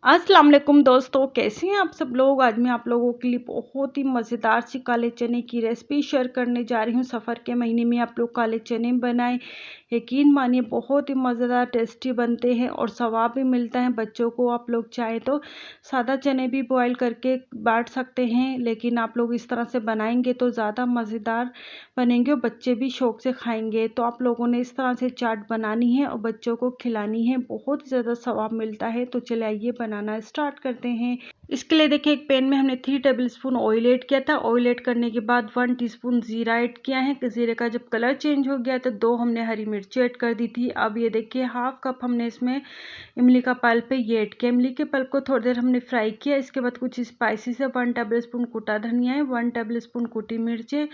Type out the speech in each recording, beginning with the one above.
अस्सलाम वालेकुम दोस्तों, कैसे हैं आप सब लोग। आज मैं आप लोगों के लिए बहुत ही मज़ेदार सी काले चने की रेसिपी शेयर करने जा रही हूँ। सफ़र के महीने में आप लोग काले चने बनाएं, यकीन मानिए बहुत ही मज़ेदार टेस्टी बनते हैं और सवाब भी मिलता है। बच्चों को आप लोग चाहे तो सादा चने भी बॉईल करके बांट सकते हैं, लेकिन आप लोग इस तरह से बनाएंगे तो ज़्यादा मज़ेदार बनेंगे और बच्चे भी शौक़ से खाएंगे। तो आप लोगों ने इस तरह से चाट बनानी है और बच्चों को खिलानी है, बहुत ज़्यादा सवाब मिलता है। तो चलिए आइए बनाना स्टार्ट करते हैं। इसके लिए देखिए, एक पैन में हमने 3 टेबलस्पून ऑयल ऐड किया था। ऑयल ऐड करने के बाद 1 टीस्पून जीरा ऐड किया है। जीरे का जब कलर चेंज हो गया तो 2 हमने हरी मिर्ची ऐड कर दी थी। अब ये देखिए, हाफ कप हमने इसमें इमली का पल्प है ये ऐड किया। इमली के पल्प को थोड़ी देर हमने फ्राई किया। इसके बाद कुछ स्पाइसेस है, 1 टेबलस्पून कुटा धनिया है, 1 टेबलस्पून कुटी मिर्च है,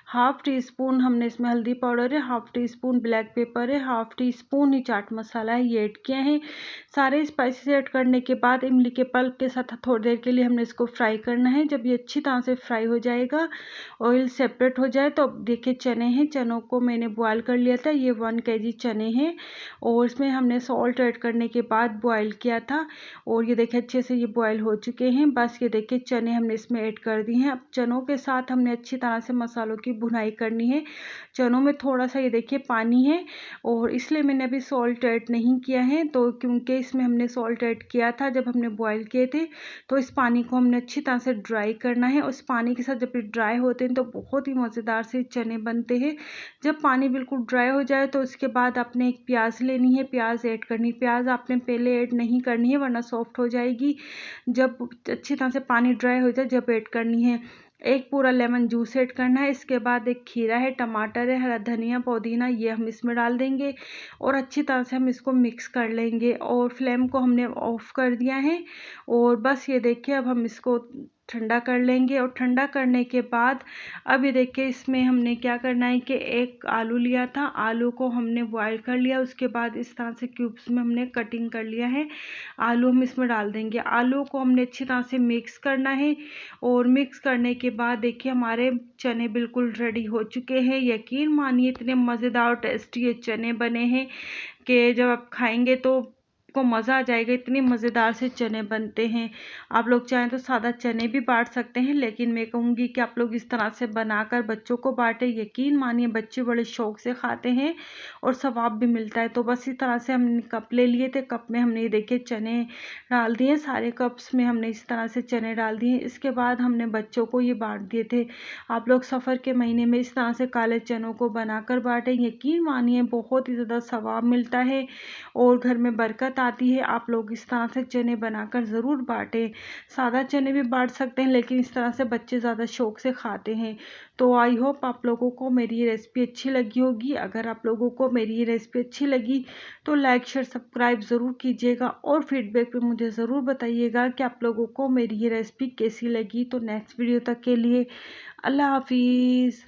हाफ टी स्पून हमने इसमें हल्दी पाउडर है, half tea spoon black pepper है, हाफ टी स्पून ही चाट मसाला है ये ऐड किया है। सारे स्पाइसेस ऐड करने के बाद इमली के पल्प के साथ थोड़ी देर के लिए हमने इसको फ्राई करना है। जब ये अच्छी तरह से फ्राई हो जाएगा, ऑयल सेपरेट हो जाए, तो देखिए चने हैं, चनों को मैंने बॉयल कर लिया था। ये 1 केजी चने हैं और इसमें हमने सॉल्ट ऐड करने के बाद बॉयल किया था और ये देखिए अच्छे से ये बॉयल हो चुके हैं। बस ये देखिए चने हमने इसमें ऐड कर दिए हैं। अब चनों के साथ हमने अच्छी तरह से मसालों की भुनाई करनी है। चनों में थोड़ा सा ये देखिए पानी है और इसलिए मैंने अभी सॉल्ट ऐड नहीं किया है, तो क्योंकि इसमें हमने सॉल्ट ऐड किया था जब हमने बॉयल किए थे। तो इस पानी को हमने अच्छी तरह से ड्राई करना है। उस पानी के साथ जब ये ड्राई होते हैं तो बहुत ही मज़ेदार से चने बनते हैं। जब पानी बिल्कुल ड्राई हो जाए तो उसके बाद आपने एक प्याज लेनी है, प्याज ऐड करनी। प्याज आपने पहले ऐड नहीं करनी है वरना सॉफ्ट हो जाएगी। जब अच्छी तरह से पानी ड्राई हो जाए जब ऐड करनी है। एक पूरा लेमन जूस ऐड करना है। इसके बाद एक खीरा है, टमाटर है, हरा धनिया, पुदीना, ये हम इसमें डाल देंगे और अच्छी तरह से हम इसको मिक्स कर लेंगे और फ्लेम को हमने ऑफ कर दिया है। और बस ये देखिए, अब हम इसको ठंडा कर लेंगे और ठंडा करने के बाद अब ये देखिए इसमें हमने क्या करना है कि एक आलू लिया था, आलू को हमने बॉयल कर लिया। उसके बाद इस तरह से क्यूब्स में हमने कटिंग कर लिया है। आलू हम इसमें डाल देंगे। आलू को हमने अच्छी तरह से मिक्स करना है और मिक्स करने के बाद देखिए हमारे चने बिल्कुल रेडी हो चुके हैं। यकीन मानिए इतने मज़ेदार टेस्टी ये चने बने हैं कि जब आप खाएंगे तो को मज़ा आ जाएगा। इतने मज़ेदार से चने बनते हैं। आप लोग चाहें तो सादा चने भी बांट सकते हैं, लेकिन मैं कहूँगी कि आप लोग इस तरह से बनाकर बच्चों को बांटें। यकीन मानिए बच्चे बड़े शौक से खाते हैं और सवाब भी मिलता है। तो बस इस तरह से हमने कप ले लिए थे, कप में हमने देखिए चने डाल दिए। सारे कप्स में हमने इस तरह से चने डाल दिए। इसके बाद हमने बच्चों को ये बांट दिए थे। आप लोग सफ़र के महीने में इस तरह से काले चनों को बनाकर बांटें। यकीन मानिए बहुत ही ज़्यादा सवाब मिलता है और घर में बरकत आती है। आप लोग इस तरह से चने बनाकर ज़रूर बांटें। सादा चने भी बांट सकते हैं, लेकिन इस तरह से बच्चे ज़्यादा शौक से खाते हैं। तो आई होप आप लोगों को मेरी ये रेसिपी अच्छी लगी होगी। अगर आप लोगों को मेरी ये रेसिपी अच्छी लगी तो लाइक शेयर सब्सक्राइब ज़रूर कीजिएगा और फीडबैक पे मुझे ज़रूर बताइएगा कि आप लोगों को मेरी ये रेसिपी कैसी लगी। तो नेक्स्ट वीडियो तक के लिए अल्लाह हाफिज़।